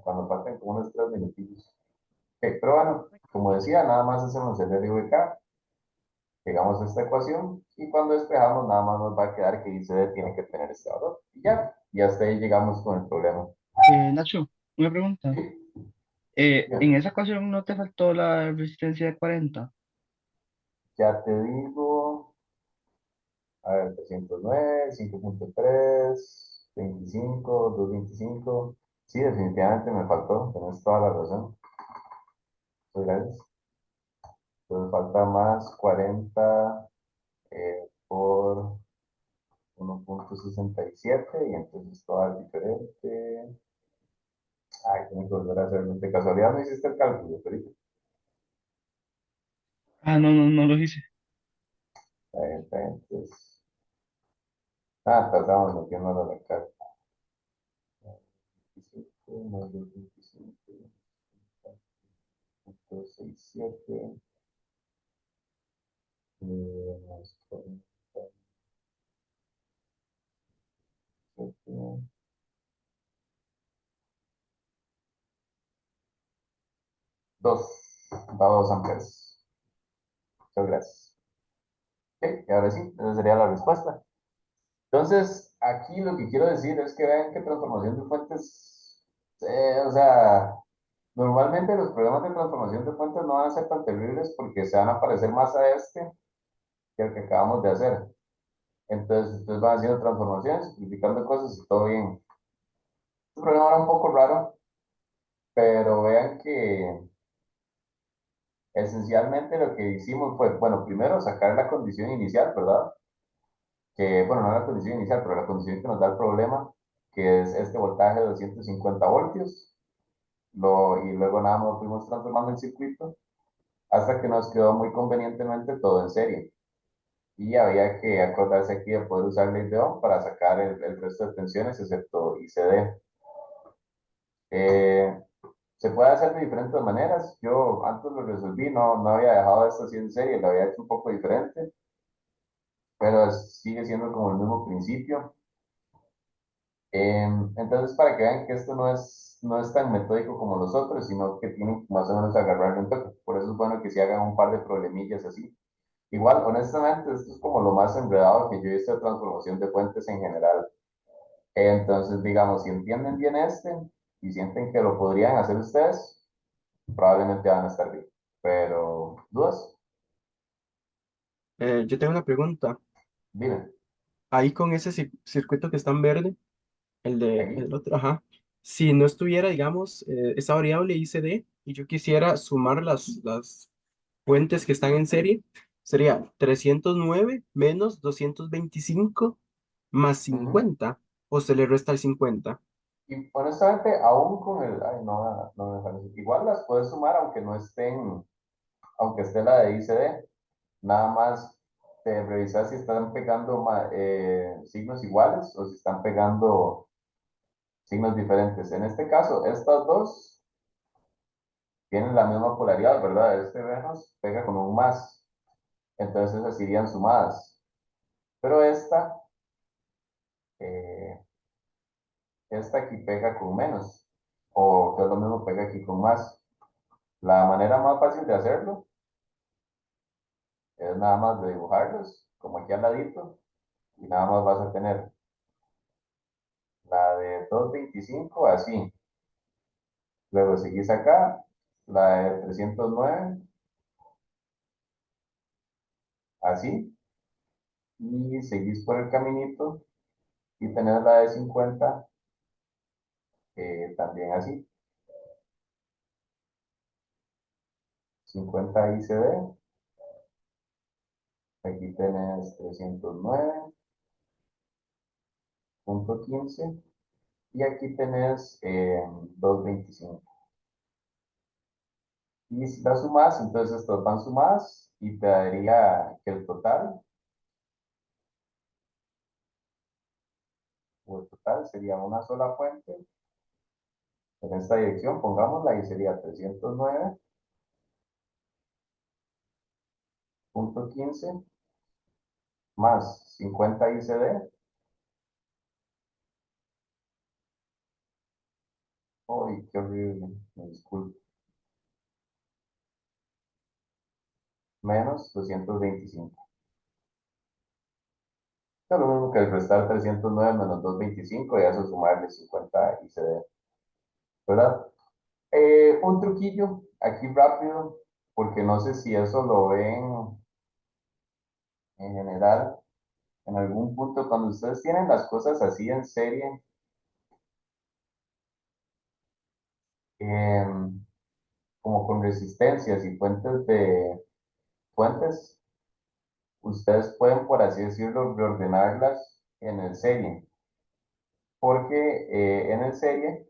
cuando falten como unos 3 minutillos. Ok, pero bueno, como decía, nada más hacemos el LVK, llegamos a esta ecuación y cuando despejamos nada más nos va a quedar que I C D tiene que tener este valor. Y hasta ahí llegamos con el problema. Nacho, una pregunta. Sí, En bien. esa ocasión no te faltó la resistencia de 40. Ya te digo, a ver, 309, 5.3, 25, 225. Sí, definitivamente me faltó, tienes toda la razón. Muchas gracias. Entonces falta más 40 por 1.67 y entonces esto va a ser diferente. Ay, tengo que volver a hacerlo. De casualidad no hiciste el cálculo, Felipe. Ah, no, no, no lo hice. Entonces, tardamos metiéndolo a la carta. 25 más 225, 167, más 47, 2, da 2 amperes. Muchas gracias. Ok, y ahora sí, esa sería la respuesta. Entonces, aquí lo que quiero decir es que vean que transformación de fuentes, o sea, normalmente los problemas de transformación de fuentes no van a ser tan terribles porque se van a parecer más a este que el que acabamos de hacer. Entonces, ustedes van haciendo transformaciones, simplificando cosas y todo bien. Este problema era un poco raro, pero vean que esencialmente lo que hicimos fue, bueno, primero sacar la condición inicial, ¿verdad? Que, bueno, no la condición inicial, pero la condición que nos da el problema, que es este voltaje de 250 voltios, y luego nada más lo fuimos transformando en circuito hasta que nos quedó muy convenientemente todo en serie. Y había que acordarse aquí de poder usar ley de Ohm para sacar el resto de tensiones, excepto ICD. Eh, Se puede hacer de diferentes maneras. Yo antes lo resolví, no había dejado esto así en serie, lo había hecho un poco diferente, pero sigue siendo como el mismo principio. Entonces, para que vean que esto no es tan metódico como los otros, sino que tienen que más o menos agarrarle un toque. Por eso es bueno que se hagan un par de problemillas así. Igual, honestamente, esto es como lo más enredado que yo he visto de transformación de fuentes en general. Entonces, digamos, si entienden bien este y sienten que lo podrían hacer ustedes, probablemente van a estar bien. Pero, ¿dudas? Yo tengo una pregunta. Dime, Ahí con ese circuito que está en verde, aquí. el otro, ajá. Si no estuviera, digamos, esa variable ICD y yo quisiera sumar las fuentes que están en serie, sería 309 menos 225 más Ujú. 50, o se le resta el 50. Y honestamente, aún con el, ay, no me dejaron decir. Igual las puedes sumar aunque no estén, aunque esté la de ICD. Nada más te revisas si están pegando signos iguales o si están pegando signos diferentes. En este caso, estas dos tienen la misma polaridad, ¿verdad? Este menos pega con un más, entonces esas irían sumadas. Pero eh, esta aquí pega con menos, o que es lo mismo, pega aquí con más. La manera más fácil de hacerlo es nada más de dibujarlos, como aquí al ladito, y nada más vas a tener la de 225 así. Luego seguís acá, la de 309 así, y seguís por el caminito y tenés la de 50 también así. 50 ICD, aquí tenés 309.15 y aquí tenés 225. Y si las sumas, entonces estos van sumadas y te daría que el total sería una sola fuente en esta dirección, pongámosla y sería 309.15 más 50 ICD Uy, qué horrible, me disculpo. Menos 225. Es lo mismo que el restar 309 menos 225 y eso sumarle 50 y se dé, ¿verdad? Un truquillo aquí rápido, porque no sé si eso lo ven en general, en algún punto, cuando ustedes tienen las cosas así en serie, em, como con resistencias y fuentes, ustedes pueden, por así decirlo, reordenarlas en el serie, porque en el serie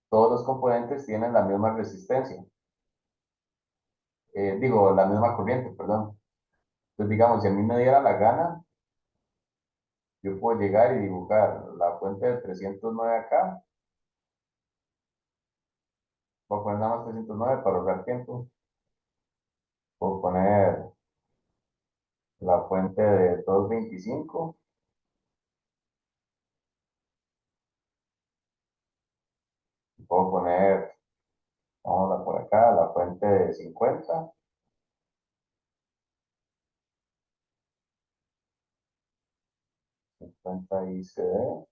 todos los componentes tienen la misma resistencia, digo, la misma corriente, perdón. Entonces, digamos, si a mí me diera la gana, yo puedo llegar y dibujar la fuente de 309 acá. Voy a poner nada más 309 para ahorrar tiempo. Puedo poner la fuente de 225. Puedo poner, vamos a por acá, la fuente de 50. 50 ICD.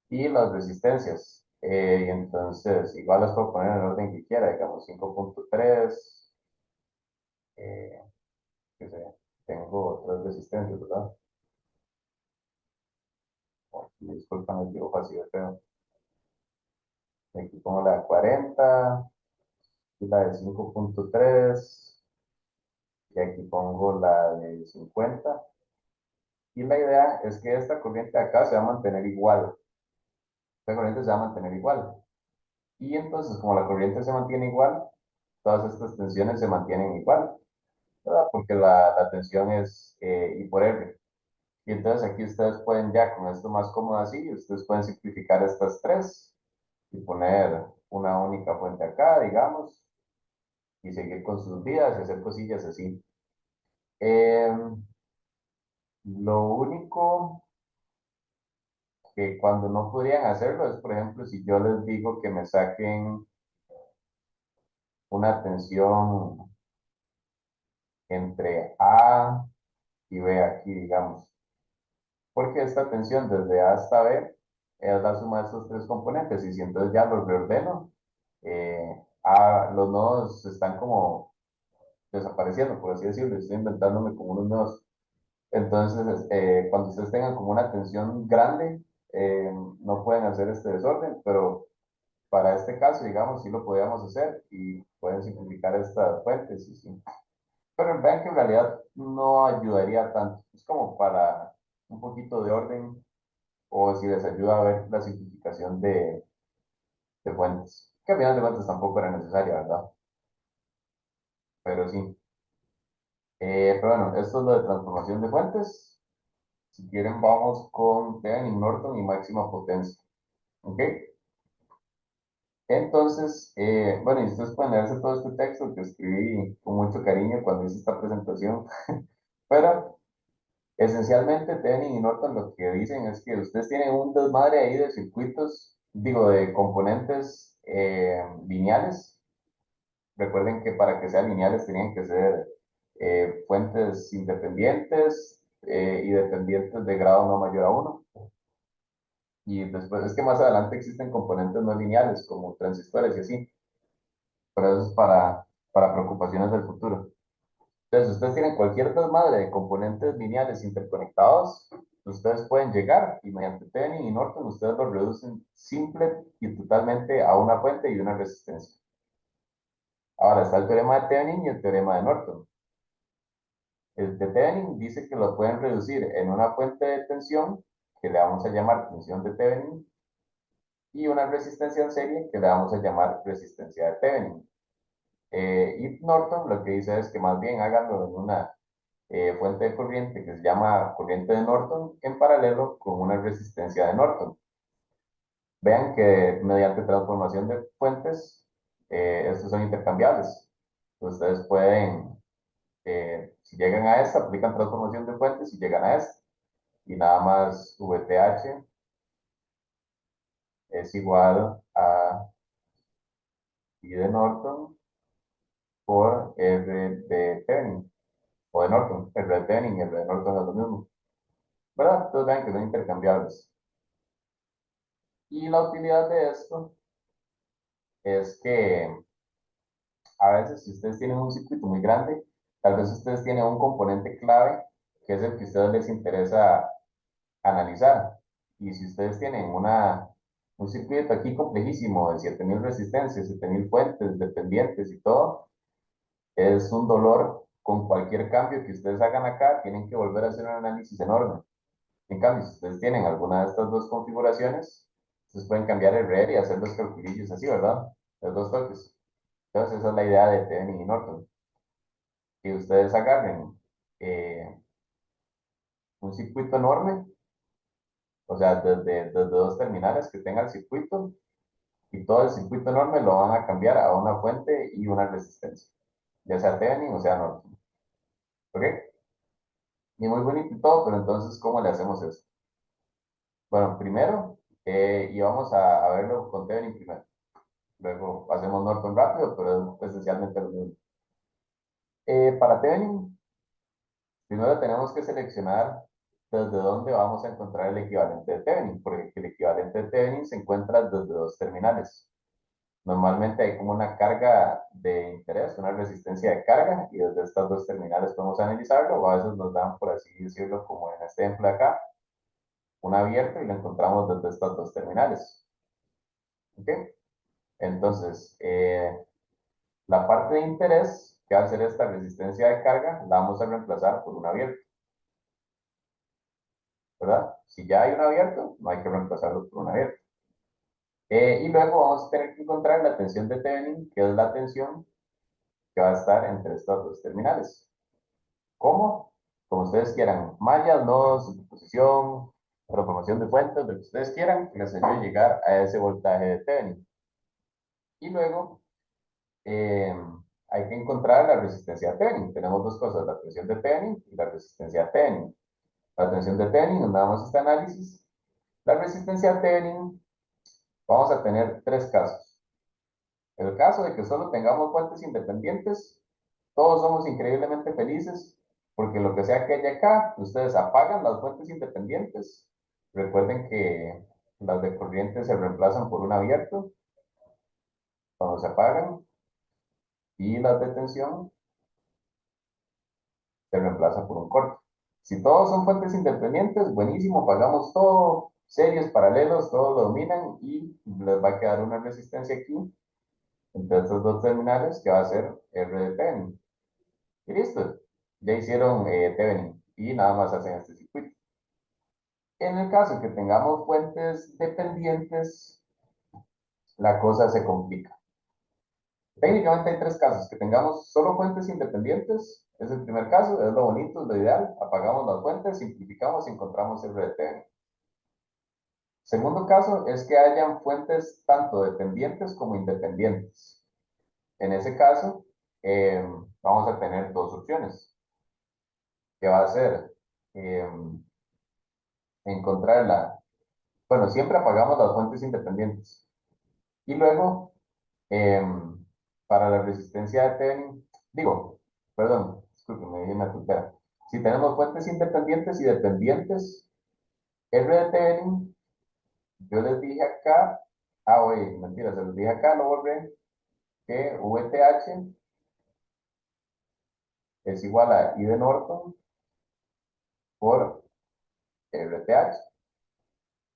Y las resistencias. Y entonces, igual las puedo poner en el orden que quiera, digamos 5.3. Eh, qué sé, tengo tres resistencias, ¿verdad? Oh, disculpan el dibujo así de feo. Aquí pongo la de 40 y la de 5.3 y aquí pongo la de 50. Y la idea es que esta corriente de acá se va a mantener igual. Esta corriente se va a mantener igual. Y entonces, como la corriente se mantiene igual, todas estas tensiones se mantienen igual, ¿verdad? Porque la tensión es I por R. Y entonces aquí ustedes pueden ya con esto más cómodo así, ustedes pueden simplificar estas tres y poner una única fuente acá, digamos, y seguir con sus vidas y hacer cosillas así. Lo único que cuando no podrían hacerlo es, por ejemplo, si yo les digo que me saquen una tensión entre A y B aquí, digamos, porque esta tensión desde A hasta B es la suma de estos tres componentes, y si entonces ya los reordeno, los nodos están como desapareciendo, por así decirlo, estoy inventándome como unos nodos. Entonces, cuando ustedes tengan como una tensión grande, no pueden hacer este desorden, pero para este caso, digamos, sí lo podíamos hacer y pueden simplificar estas fuentes. Sí. Pero vean que en realidad no ayudaría tanto. Es como para un poquito de orden o si les ayuda a ver la simplificación de fuentes. Que al final de cuentas tampoco era necesaria, ¿verdad? Pero sí. Pero bueno, esto es lo de transformación de fuentes. Si quieren, vamos con Thevenin, Norton y máxima potencia. ¿Ok? Entonces, bueno, y ustedes pueden leerse todo este texto que escribí con mucho cariño cuando hice esta presentación, pero esencialmente Thevenin y Norton lo que dicen es que ustedes tienen un desmadre ahí de circuitos, digo, de componentes lineales. Recuerden que para que sean lineales tenían que ser fuentes independientes y dependientes de grado no mayor a uno. Y después es que más adelante existen componentes no lineales como transistores y así, pero eso es para preocupaciones del futuro. Entonces, ustedes tienen cualquier desmadre de componentes lineales interconectados, ustedes pueden llegar y mediante Thevenin y Norton ustedes lo reducen simple y totalmente a una fuente y una resistencia. Ahora está el teorema de Thevenin y el teorema de Norton. El de Thevenin dice que lo pueden reducir en una fuente de tensión, que le vamos a llamar tensión de Thevenin, y una resistencia en serie, que le vamos a llamar resistencia de Thevenin. Y Norton lo que dice es que más bien háganlo en una fuente de corriente que se llama corriente de Norton en paralelo con una resistencia de Norton. Vean que mediante transformación de fuentes, estos son intercambiables. Ustedes pueden, si llegan a esta, aplican transformación de fuentes y llegan a esta. Y nada más VTH es igual a I de Norton por R de Thevenin, o de Norton, R de Thevenin y R de Norton es lo mismo, ¿verdad? Entonces vean que son intercambiables. Y la utilidad de esto es que a veces si ustedes tienen un circuito muy grande, tal vez ustedes tienen un componente clave que es el que a ustedes les interesa analizar. Y si ustedes tienen un circuito aquí complejísimo de 7000 resistencias, 7000 fuentes dependientes y todo, es un dolor con cualquier cambio que ustedes hagan acá, tienen que volver a hacer un análisis enorme. En cambio, si ustedes tienen alguna de estas dos configuraciones, ustedes pueden cambiar el RED y hacer los calculillos así, ¿verdad? Los dos toques. Entonces, esa es la idea de Thevenin y Norton. Que ustedes agarren un circuito enorme, o sea, desde dos terminales que tenga el circuito, y todo el circuito enorme lo van a cambiar a una fuente y una resistencia, ya sea Thevenin o sea Norton. ¿Ok? Y muy bonito y todo, pero entonces, ¿cómo le hacemos eso? Bueno, primero, y vamos a verlo con Thevenin primero. Luego hacemos Norton rápido, pero es esencialmente lo mismo. Para Thevenin, primero tenemos que seleccionar desde dónde vamos a encontrar el equivalente de Thevenin, porque el equivalente de Thevenin se encuentra desde dos terminales. Normalmente hay como una carga de interés, una resistencia de carga, y desde estas dos terminales podemos analizarlo, o a veces nos dan, por así decirlo, como en este ejemplo de acá, un abierto y lo encontramos desde estas dos terminales. ¿Ok? Entonces, la parte de interés, que va a ser esta resistencia de carga, la vamos a reemplazar por un abierto, ¿verdad? Si ya hay un abierto, no hay que reemplazarlo por un abierto. Y luego vamos a tener que encontrar la tensión de Thevenin, que es la tensión que va a estar entre estas dos terminales. ¿Cómo? Como ustedes quieran. Mallas, nodos, superposición, transformación de fuentes, lo que ustedes quieran, que les ayude a llegar a ese voltaje de Thevenin. Y luego eh, hay que encontrar la resistencia de Thevenin. Tenemos dos cosas, la tensión de Thevenin y la resistencia de Thevenin. La tensión de Thevenin, donde damos este análisis. La resistencia de Thevenin, vamos a tener tres casos. El caso de que solo tengamos fuentes independientes, todos somos increíblemente felices porque lo que sea que haya acá, ustedes apagan las fuentes independientes. Recuerden que las de corriente se reemplazan por un abierto cuando se apagan y las de tensión se reemplazan por un corte. Si todos son fuentes independientes, buenísimo, apagamos todo, serios, paralelos, todos lo dominan y les va a quedar una resistencia aquí entre estos dos terminales que va a ser R de Thevenin. Y listo, ya hicieron Thevenin y nada más hacen este circuito. En el caso que tengamos fuentes dependientes, la cosa se complica. Técnicamente hay tres casos, que tengamos solo fuentes independientes, es el primer caso, es lo bonito, es lo ideal, apagamos las fuentes, simplificamos y encontramos el RTN. Segundo caso es que hayan fuentes tanto dependientes como independientes. En ese caso, vamos a tener dos opciones, que va a ser eh, encontrar bueno, siempre apagamos las fuentes independientes. Y luego, para la resistencia de Thevenin, digo, perdón, disculpen, me di una tutela. Si tenemos fuentes independientes y dependientes, R de Thevenin, yo les dije acá, oye, mentira, se los dije acá, lo borré, que VTH es igual a I de Norton por RTH.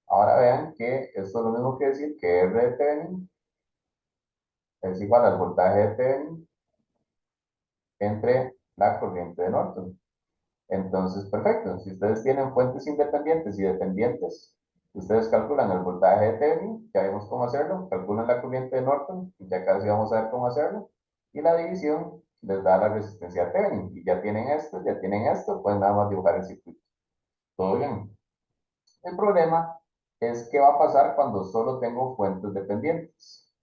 Ahora vean que esto es lo mismo que decir que R de Thevenin es igual al voltaje de Thevenin entre la corriente de Norton. Entonces, perfecto. Si ustedes tienen fuentes independientes y dependientes, ustedes calculan el voltaje de Thevenin, ya vimos cómo hacerlo, calculan la corriente de Norton, ya casi vamos a ver cómo hacerlo, y la división les da la resistencia de Thevenin. Y ya tienen esto, pues nada más dibujar el circuito. Todo bien. El problema es qué va a pasar cuando solo tengo fuentes dependientes.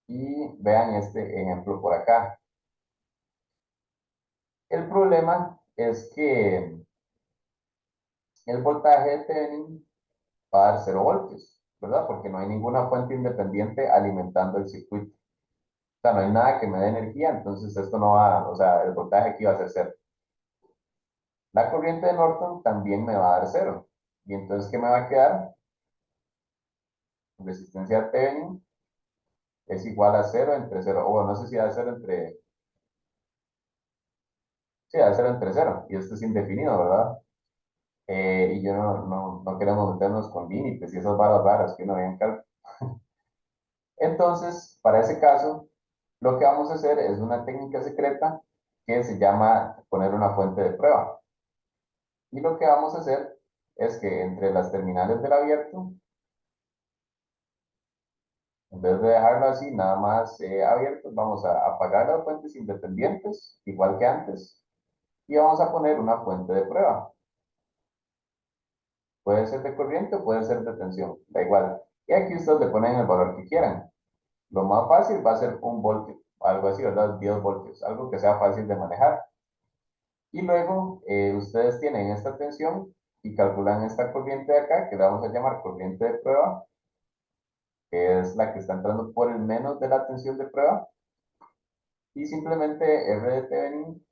Y vean este ejemplo por acá. El problema es que el voltaje de Thevenin va a dar 0 voltios. ¿verdad? Porque no hay ninguna fuente independiente alimentando el circuito. O sea, no hay nada que me dé energía, entonces esto no va, o sea, el voltaje aquí va a ser cero. La corriente de Norton también me va a dar cero. Y entonces, ¿qué me va a quedar? Resistencia Thevenin es igual a cero entre cero. O no sé si da cero entre... Sí, da cero entre cero. Y esto es indefinido, ¿verdad? Y yo no queremos meternos con límites y esas varas raras que uno ve en cálculo. Entonces, para ese caso, lo que vamos a hacer es una técnica secreta que se llama poner una fuente de prueba. Y lo que vamos a hacer es que entre las terminales del abierto, en vez de dejarlo así, nada más abierto, vamos a apagar las fuentes independientes, igual que antes, y vamos a poner una fuente de prueba. Puede ser de corriente o puede ser de tensión, da igual. Y aquí ustedes le ponen el valor que quieran. Lo más fácil va a ser un voltio, algo así, ¿verdad? 10 voltios, algo que sea fácil de manejar. Y luego ustedes tienen esta tensión y calculan esta corriente de acá, que la vamos a llamar corriente de prueba, que es la que está entrando por el menos de la tensión de prueba. Y simplemente R de Thevenin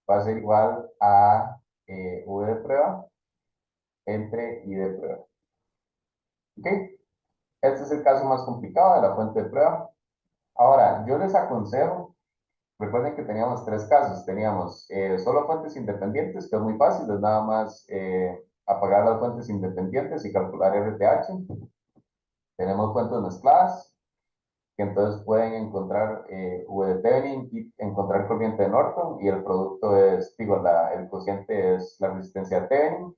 va a ser igual a V de prueba entre I de prueba. ¿Ok? Este es el caso más complicado de la fuente de prueba. Ahora, yo les aconsejo, recuerden que teníamos tres casos. Teníamos solo fuentes independientes, que es muy fácil, es nada más apagar las fuentes independientes y calcular RTH. Tenemos fuentes mezcladas, que entonces pueden encontrar V de Thevenin y encontrar corriente de Norton, y el producto es, digo, el cociente es la resistencia de Thevenin.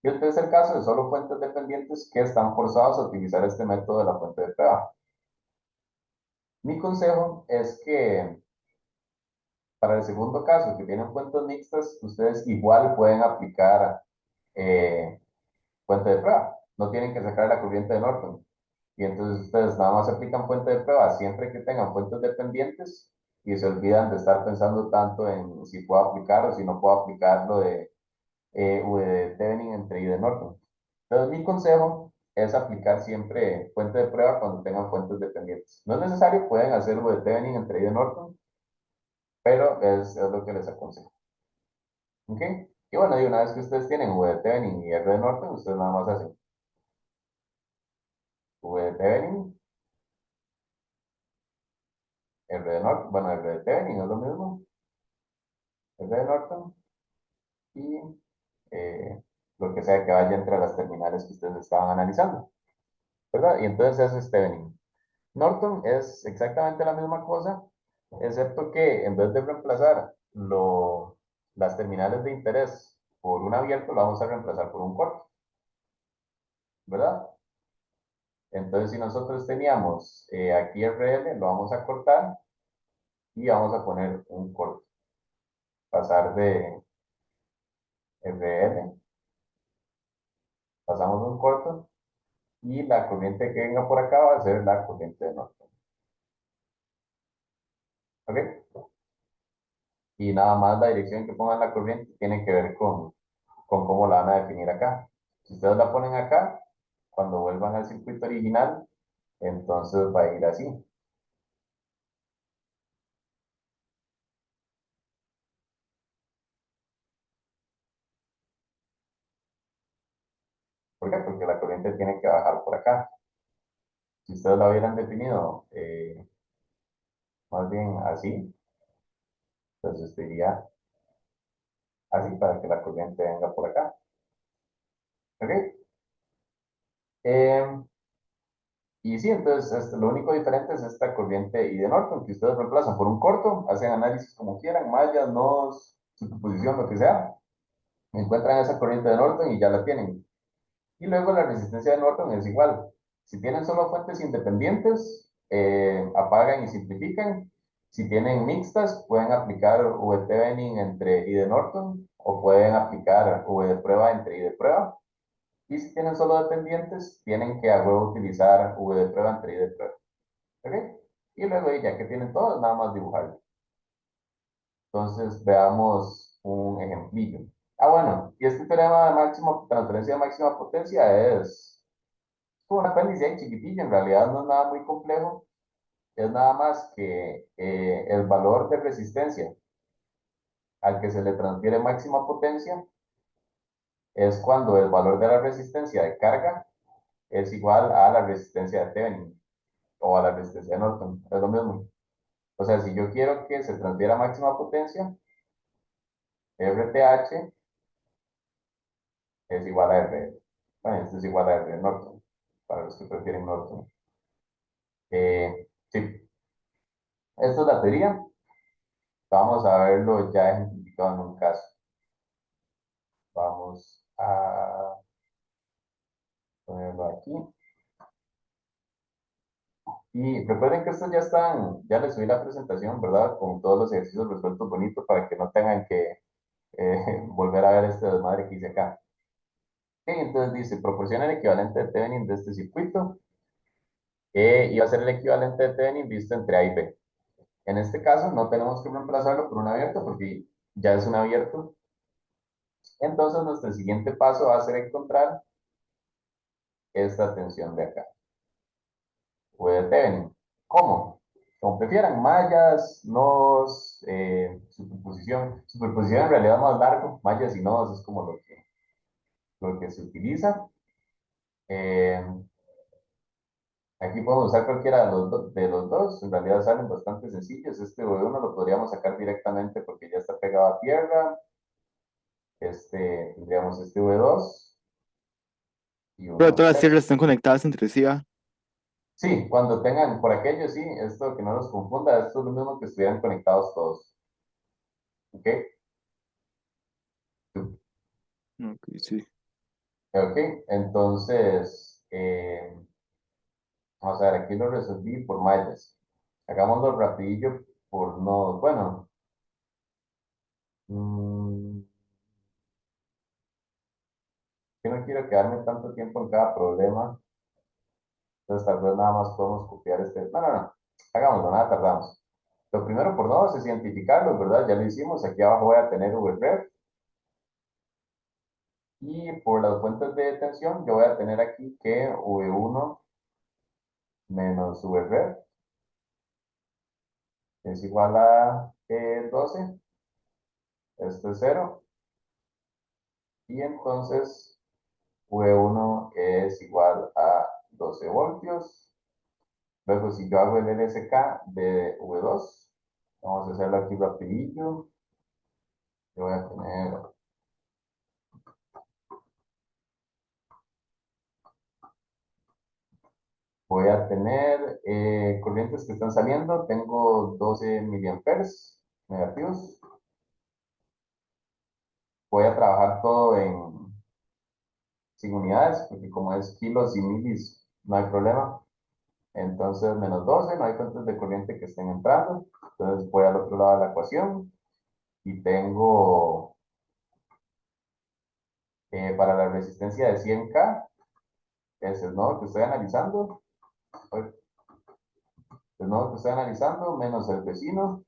Y este es el caso de solo fuentes dependientes que están forzados a utilizar este método de la fuente de prueba. Mi consejo es que para el segundo caso, que tienen fuentes mixtas, ustedes igual pueden aplicar eh, fuente de prueba. No tienen que sacar la corriente de Norton. Y entonces ustedes nada más aplican fuente de prueba siempre que tengan fuentes dependientes y se olvidan de estar pensando tanto en si puedo aplicar o si no puedo aplicar lo de V de Thevenin entre I de Norton. Entonces mi consejo es aplicar siempre fuente de prueba cuando tengan fuentes dependientes. No es necesario, pueden hacer V de Thevenin entre I de Norton, pero es lo que les aconsejo. ¿Ok? Y bueno, y una vez que ustedes tienen V de Thevenin y R de Norton, ustedes nada más hacen V de Thevenin, R de Norton, bueno, R de Thevenin es lo mismo, R de Norton, y eh, lo que sea que vaya entre las terminales que ustedes estaban analizando, ¿verdad? Y entonces eso es Thevenin. Norton es exactamente la misma cosa, excepto que en vez de reemplazar las terminales de interés por un abierto, lo vamos a reemplazar por un corto, ¿verdad? Entonces, si nosotros teníamos aquí RL, lo vamos a cortar y vamos a poner un corto. Pasar de RL, pasamos un corto y la corriente que venga por acá va a ser la corriente de Norton. ¿Ok? Y nada más la dirección que pongan la corriente tiene que ver con cómo la van a definir acá. Si ustedes la ponen acá, cuando vuelvan al circuito original, entonces va a ir así. ¿Por qué? Porque la corriente tiene que bajar por acá. Si ustedes la hubieran definido más bien así, entonces diría así para que la corriente venga por acá. ¿Ok? Eh, y sí, entonces lo único diferente es esta corriente I de Norton, que ustedes reemplazan por un corto, hacen análisis como quieran, mallas, nodos, superposición, lo que sea, encuentran esa corriente de Norton y ya la tienen. Y luego la resistencia de Norton es igual. Si tienen solo fuentes independientes, apagan y simplifican. Si tienen mixtas, pueden aplicar V Thevenin entre I de Norton o pueden aplicar V de prueba entre I de prueba. Y si tienen solo dependientes, tienen que a huevo utilizar V de prueba entre I de prueba. ¿Ok? Y luego, ya que tienen todo, nada más dibujarlo. Entonces, veamos un ejemplillo. Bueno, y este teorema de máxima, transferencia de máxima potencia es como un apéndice ahí chiquitillo, en realidad no es nada muy complejo, es nada más que el valor de resistencia al que se le transfiere máxima potencia es cuando el valor de la resistencia de carga es igual a la resistencia de Thevenin o a la resistencia de Norton, es lo mismo. O sea, si yo quiero que se transfiera máxima potencia, RTH es igual a R. Bueno, esto es igual a R Norton, para los que prefieren Norton. Sí, esta es la teoría. Vamos a verlo ya ejemplificado en un caso. Vamos a ponerlo aquí. Y recuerden que estos ya están, ya les subí la presentación, ¿verdad? Con todos los ejercicios resueltos bonitos para que no tengan que volver a ver este desmadre que hice acá. Ok, entonces dice, proporciona el equivalente de Thevenin de este circuito. Y va a ser el equivalente de Thevenin visto entre A y B. En este caso no tenemos que reemplazarlo por un abierto porque ya es un abierto. Entonces nuestro siguiente paso va a ser encontrar esta tensión de acá. O de Thevenin. ¿Cómo? Como prefieran, mallas, nodos, superposición. Superposición en realidad es más largo, mallas y nodos es como lo que se utiliza. Eh, Aquí podemos usar cualquiera de los dos, en realidad salen bastante sencillos. Este V1 lo podríamos sacar directamente porque ya está pegado a tierra. Tendríamos este V2 y Pero uno todas las tierras tres. están conectadas entre sí, ¿va? Sí, cuando tengan por aquello, sí, esto que no los confunda, esto es lo mismo que estuvieran conectados todos. ¿Ok? Ok, sí. Ok, entonces, vamos a ver, aquí lo resolví por mallas. Hagámoslo rapidillo por nodos. Bueno, mm, yo no quiero quedarme tanto tiempo en cada problema. Entonces, tal vez nada más podemos copiar este. No, no, no. Hagámoslo, nada tardamos. Lo primero por nodos es identificarlos, ¿verdad? Ya lo hicimos. Aquí abajo voy a tener VREF. Y por las fuentes de tensión, yo voy a tener aquí que V1 menos VREF es igual a 12. Esto es 0. Y entonces V1 es igual a 12 voltios. Luego, si yo hago el LSK de V2, vamos a hacerlo aquí rapidillo. Yo voy a tener corrientes que están saliendo. Tengo 12 miliamperes negativos. Voy a trabajar todo sin unidades, porque como es kilos y milis, no hay problema. Entonces, menos 12, no hay fuentes de corriente que estén entrando. Entonces, voy al otro lado de la ecuación y tengo para la resistencia de 100K, es el nodo que estoy analizando, menos el vecino,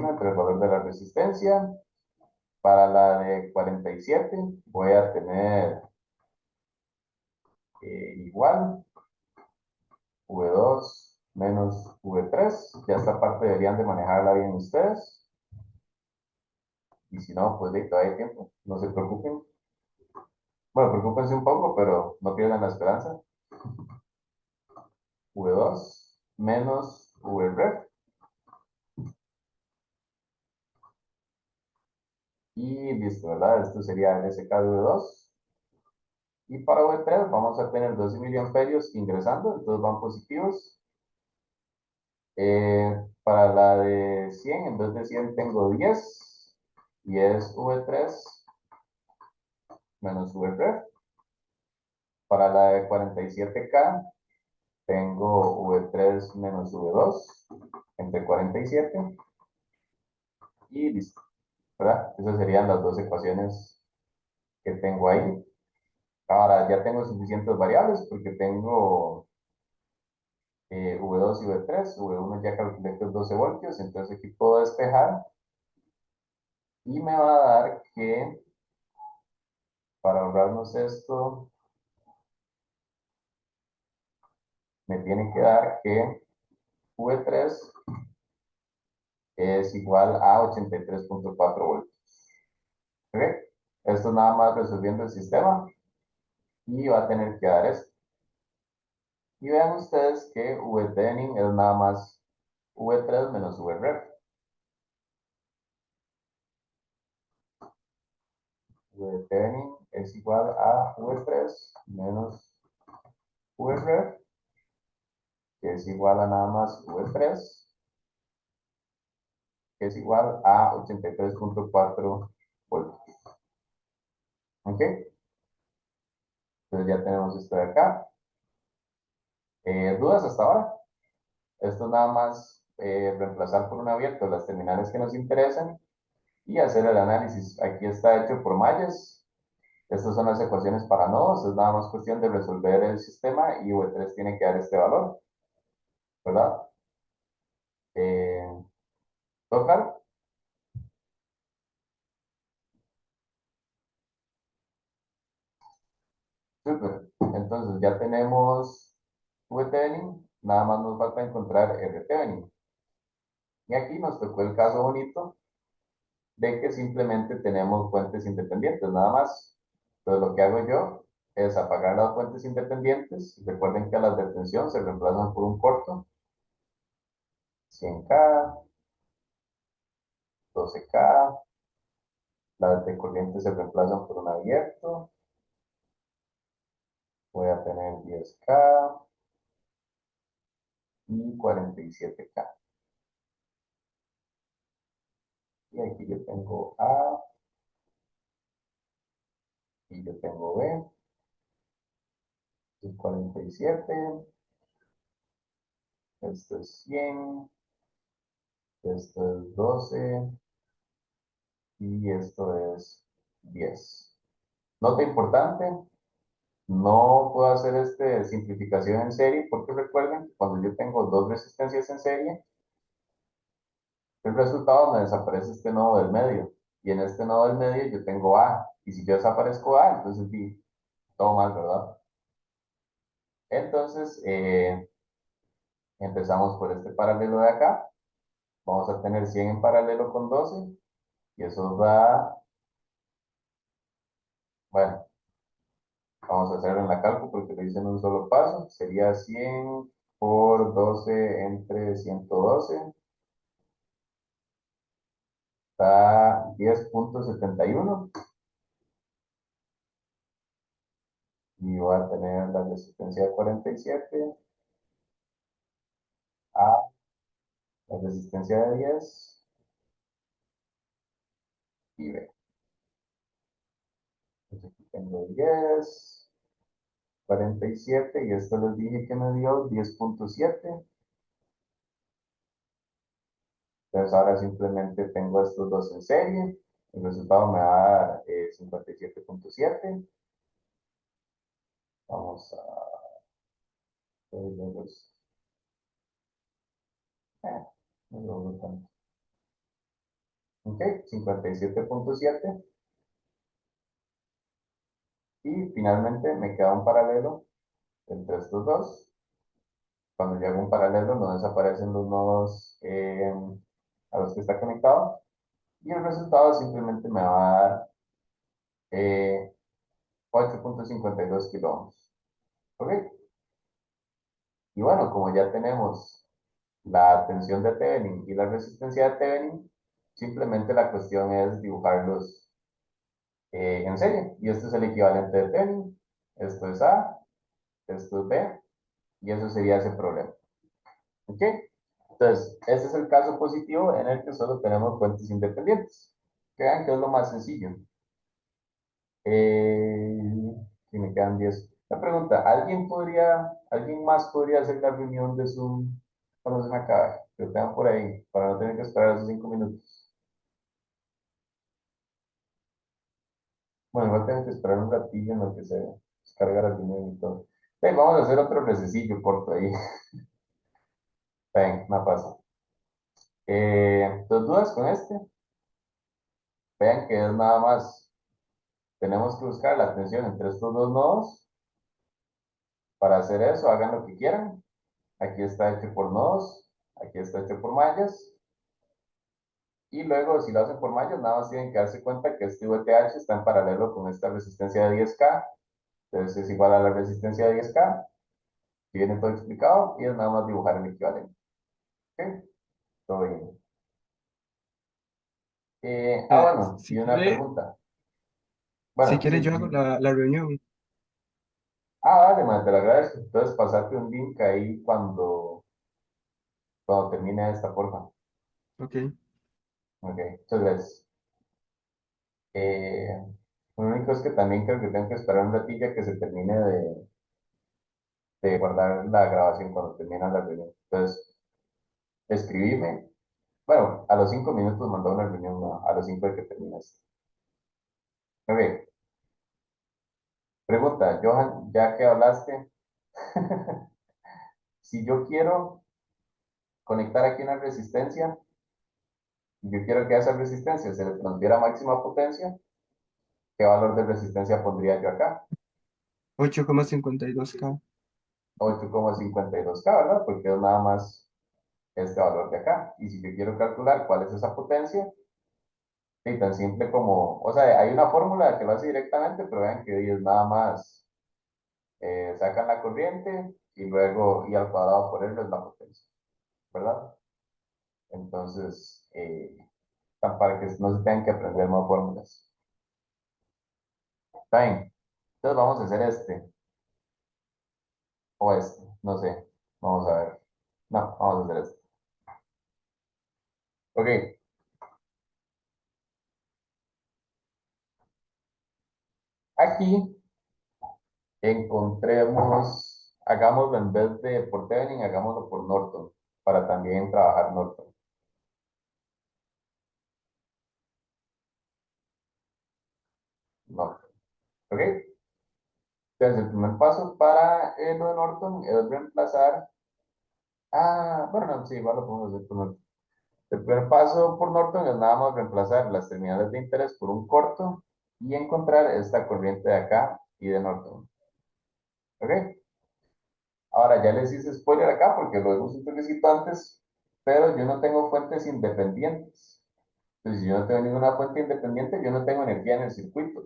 entre el valor de la resistencia. Para la de 47 voy a tener igual V2 menos V3. Ya esta parte deberían de manejarla bien ustedes. Y si no, pues todavía hay tiempo. No se preocupen. Bueno, preocupense un poco, pero no pierdan la esperanza. V2 menos VREF. Y listo, ¿verdad? Esto sería el SK de V2. Y para V3 vamos a tener 12 miliamperios ingresando, entonces van positivos. Para la de 100, en vez de 100 tengo 10 y es V3 menos VREF. Para la de 47K tengo V3 menos V2 entre 47 y listo, ¿verdad? Esas serían las dos ecuaciones que tengo ahí. Ahora ya tengo suficientes variables porque tengo V2 y V3, V1 ya calculé que es 12 voltios, entonces aquí puedo despejar y me va a dar que, para ahorrarnos esto, me tiene que dar que V3 es igual a 83.4 voltios. ¿Ok? Esto nada más resolviendo el sistema y va a tener que dar esto. Y vean ustedes que Vthevenin es nada más V3 menos Vref. Vthevenin es igual a V3 menos Vref, que es igual a nada más V3, que es igual a 83.4 voltios. ¿Ok? Entonces ya tenemos esto de acá. ¿Dudas hasta ahora? Esto es nada más reemplazar por un abierto las terminales que nos interesan y hacer el análisis. Aquí está hecho por mallas. Estas son las ecuaciones para nodos. Es nada más cuestión de resolver el sistema y V3 tiene que dar este valor, ¿verdad? ¿Todo claro? Súper. Entonces ya tenemos Vthevenin, nada más nos falta encontrar Rthevenin. Y aquí nos tocó el caso bonito de que simplemente tenemos fuentes independientes, nada más. Entonces lo que hago yo es apagar las fuentes independientes. Recuerden que a las de tensión se reemplazan por un corto. 100K, 12K, las de corriente se reemplazan por un abierto. Voy a tener 10K y 47K. Y aquí yo tengo A y yo tengo B. Es 47. Esto es 100. Esto es 12. Y esto es 10. Nota importante, no puedo hacer simplificación en serie porque recuerden que cuando yo tengo dos resistencias en serie, el resultado me desaparece este nodo del medio. Y en este nodo del medio yo tengo A. Y si yo desaparezco A, entonces todo mal, ¿verdad? Entonces, empezamos por este paralelo de acá. Vamos a tener 100 en paralelo con 12. Y eso da, bueno, vamos a hacerlo en la cálculo porque lo hice en un solo paso. Sería 100 por 12 entre 112. Da 10.71. Y voy a tener la resistencia de 47 a la resistencia de 10 y B. Entonces aquí tengo 10, 47 y esto les dije que me dio 10.7. Entonces ahora simplemente tengo estos dos en serie. El resultado me va a dar 57.7. Vamos a... no lo veo tanto. Ok, 57.7. Y finalmente me queda un paralelo entre estos dos. Cuando yo hago un paralelo no desaparecen los nodos a los que está conectado. Y el resultado simplemente me va a dar 8.52 kilo ohms. ¿Ok? Y bueno, como ya tenemos la tensión de Thevenin y la resistencia de Thevenin, simplemente la cuestión es dibujarlos en serie. Y este es el equivalente de Thevenin. Esto es A, esto es B, y eso sería ese problema. ¿Ok? Entonces, ese es el caso positivo en el que solo tenemos fuentes independientes. Que vean que es lo más sencillo. Si me quedan 10. La pregunta, ¿alguien más podría hacer la reunión de Zoom cuando se me acabe? Que lo tengan por ahí, para no tener que esperar esos 5 minutos. Bueno, igual tengo que esperar un ratillo en lo que se descarga la reunión y todo. Vamos a hacer otro rececillo corto ahí. Ven, no pasa. ¿Dos dudas con este? Vean que es nada más. Tenemos que buscar la tensión entre estos dos nodos. Para hacer eso, hagan lo que quieran. Aquí está hecho por nodos. Aquí está hecho por mallas. Y luego, si lo hacen por mallas, nada más tienen que darse cuenta que este VTH está en paralelo con esta resistencia de 10K. Entonces es igual a la resistencia de 10K. Y viene todo explicado y es nada más dibujar el equivalente. ¿Ok? Todo bien. Bueno, Si y una quiere, pregunta. si Bueno, quiere sí, yo hago sí. la reunión. Dale, man, te lo agradezco. Entonces, pasarte un link ahí cuando termine esta, porfa. Ok. Ok, muchas gracias. Eh, lo único es que también creo que tengo que esperar un ratillo a que se termine de guardar la grabación cuando termine la reunión. Entonces, escribime. Bueno, a los 5 minutos mandó una reunión, no, a los 5 de que termines. Ok, pregunta, Johan, ya que hablaste, si yo quiero conectar aquí una resistencia, y yo quiero que a esa resistencia se le transfiera máxima potencia, ¿qué valor de resistencia pondría yo acá? 8,52K. 8,52K, ¿verdad? Porque es nada más este valor de acá. Y si yo quiero calcular cuál es esa potencia, sí, tan simple como, o sea, hay una fórmula que lo hace directamente, pero vean que es nada más, sacan la corriente y luego y al cuadrado por L es la potencia, ¿verdad? Entonces, para que no se tengan que aprender más fórmulas. Está bien. Entonces vamos a hacer este o este, no sé. Vamos a ver. No, vamos a hacer este. Ok, aquí encontremos, hagámoslo en vez de por Thevenin, hagámoslo por Norton, para también trabajar Norton. Norton, ¿ok? Entonces, el primer paso para lo de Norton es reemplazar, bueno, no, sí, igual lo podemos hacer por Norton. El primer paso por Norton es nada más reemplazar las terminales de interés por un corto y encontrar esta corriente de acá y de Norton, ¿ok? Ahora ya les hice spoiler acá porque lo hemos un toquecito antes, pero yo no tengo fuentes independientes. Entonces, si yo no tengo ninguna fuente independiente, yo no tengo energía en el circuito.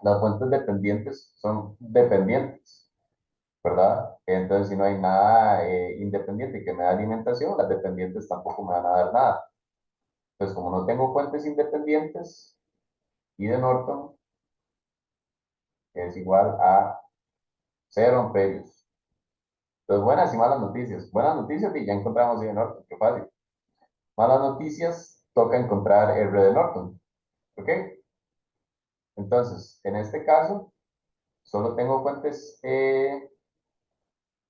Las fuentes dependientes son dependientes, ¿verdad? Entonces, si no hay nada independiente que me da alimentación, las dependientes tampoco me van a dar nada. Entonces, como no tengo fuentes independientes, I de Norton es igual a 0 amperios. Entonces, buenas y malas noticias. Buenas noticias y ya encontramos I de Norton, qué fácil. Malas noticias, toca encontrar R de Norton, ¿ok? Entonces, en este caso, solo tengo fuentes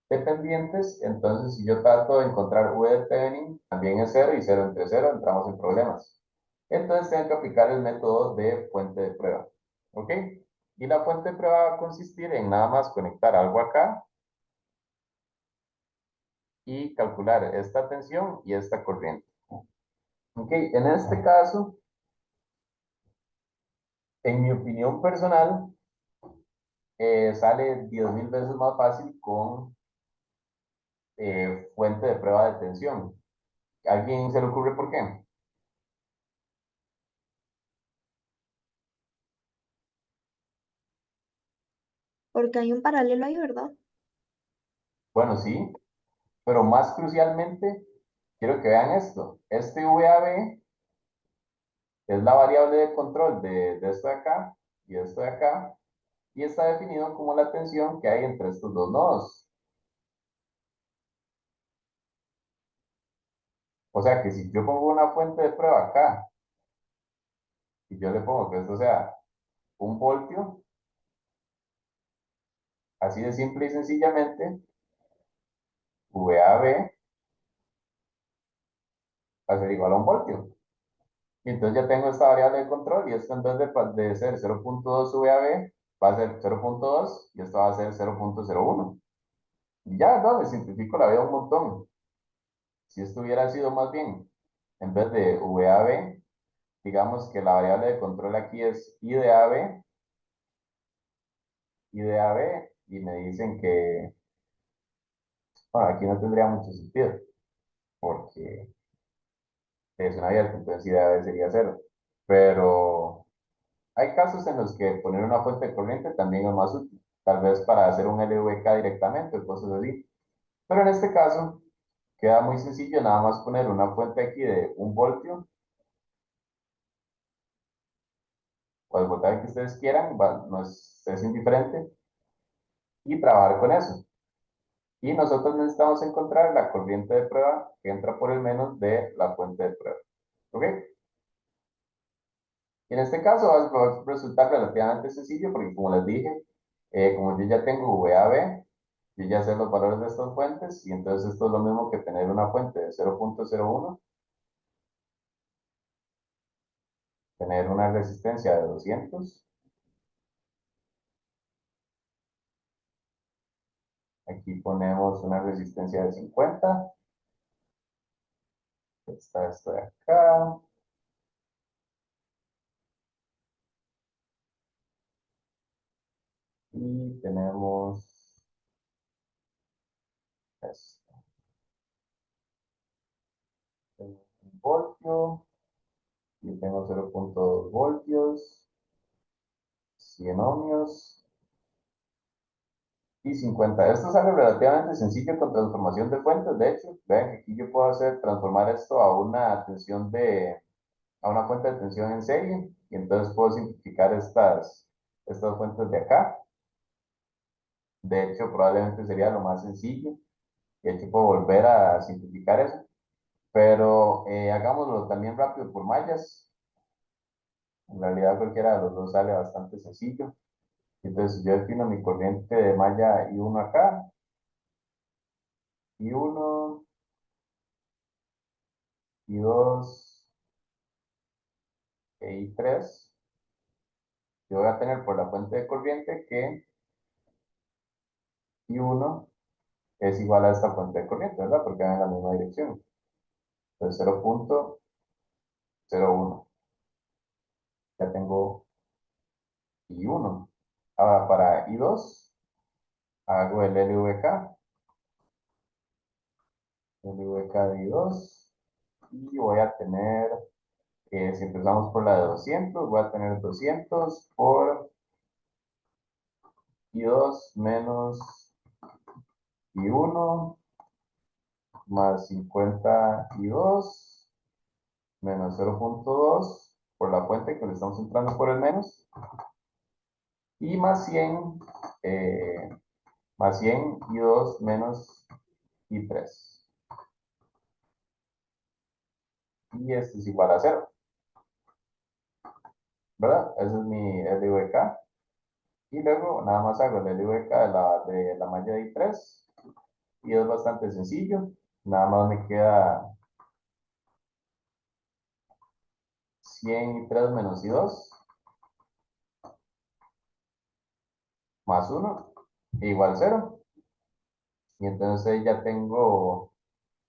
dependientes, entonces si yo trato de encontrar V de Thevenin, también es 0 y 0 entre 0, entramos en problemas. Entonces tengo que aplicar el método de fuente de prueba, ¿ok? Y la fuente de prueba va a consistir en nada más conectar algo acá y calcular esta tensión y esta corriente. Ok, en este caso, en mi opinión personal, sale 10.000 veces más fácil con fuente de prueba de tensión. ¿Alguien se le ocurre por qué? Porque hay un paralelo ahí, ¿verdad? Bueno, sí, pero más crucialmente, quiero que vean esto. Este VAB es la variable de control de esto de acá y esto de acá, y está definido como la tensión que hay entre estos dos nodos. O sea que si yo pongo una fuente de prueba acá, y yo le pongo que esto sea 1 voltio, así de simple y sencillamente, VAB va a ser igual a 1 voltio. Y entonces ya tengo esta variable de control y esto en vez de ser 0.2 VAB, va a ser 0.2 y esto va a ser 0.01. Y ya, no, me simplifico la vida un montón. si esto hubiera sido más bien, en vez de VAB, digamos que la variable de control aquí es I de AB, I de AB, y me dicen que, bueno, aquí no tendría mucho sentido, porque es una abierta, entonces I de AB sería cero. Pero hay casos en los que poner una fuente de corriente también es más útil, tal vez para hacer un LVK directamente o cosas así. Pero en este caso, queda muy sencillo nada más poner una fuente aquí de 1 voltio o el voltaje que ustedes quieran, no es indiferente, y trabajar con eso. Y nosotros necesitamos encontrar la corriente de prueba que entra por el menos de la fuente de prueba. ¿Ok? Y en este caso va a resultar relativamente sencillo porque como les dije, como yo ya tengo VAB, yo ya sé los valores de estas fuentes y entonces esto es lo mismo que tener una fuente de 0.01, tener una resistencia de 200. Aquí ponemos una resistencia de 50. Está esto de acá. Y tenemos esto. 1 voltio. Y tengo 0.2 voltios. 100 ohmios. Y 50. Esto es algo relativamente sencillo con transformación de fuentes. De hecho, vean que aquí yo puedo transformar esto a una tensión a una fuente de tensión en serie. Y entonces puedo simplificar estas fuentes de acá. De hecho, probablemente sería lo más sencillo. De hecho, puedo volver a simplificar eso. Pero hagámoslo también rápido por mallas. En realidad cualquiera de los dos sale bastante sencillo. Entonces yo defino mi corriente de malla I1 acá. I1, I2 e I3. Yo voy a tener por la fuente de corriente que I1 es igual a esta fuente de corriente, ¿verdad? Porque van en la misma dirección. Entonces 0.01. Ya tengo I1. Ahora para I2 hago el LVK. LVK de I2. Y voy a tener, si empezamos por la de 200, voy a tener 200 por I2 menos I1 más 50 I2 menos 0.2 por la fuente que le estamos entrando por el menos y más 100 I2 menos I3. Y esto es igual a 0, ¿verdad? Ese es mi LVK. Y luego nada más hago el LVK de la malla de I3 y es bastante sencillo. Nada más me queda 100 I3 menos I2 más 1 igual 0. Y entonces ya tengo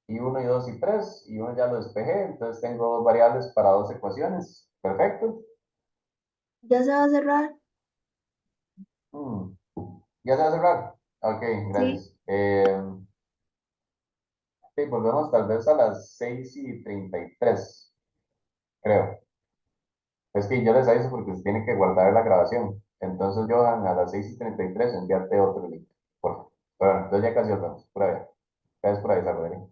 I1, I2 y 3. I1 ya lo despejé, entonces tengo dos variables para dos ecuaciones. Perfecto. ¿Ya se va a cerrar? Mm, ¿Ya se va a cerrar? Ok, Sí. gracias. Ok, volvemos tal vez a las 6:33, creo. Es que yo les aviso porque se tiene que guardar la grabación. Entonces, Johan, a las 6:33 enviarte otro link. Por favor. Bueno, entonces ya casi nos vemos. Por ahí. Gracias por avisar, Rodrigo.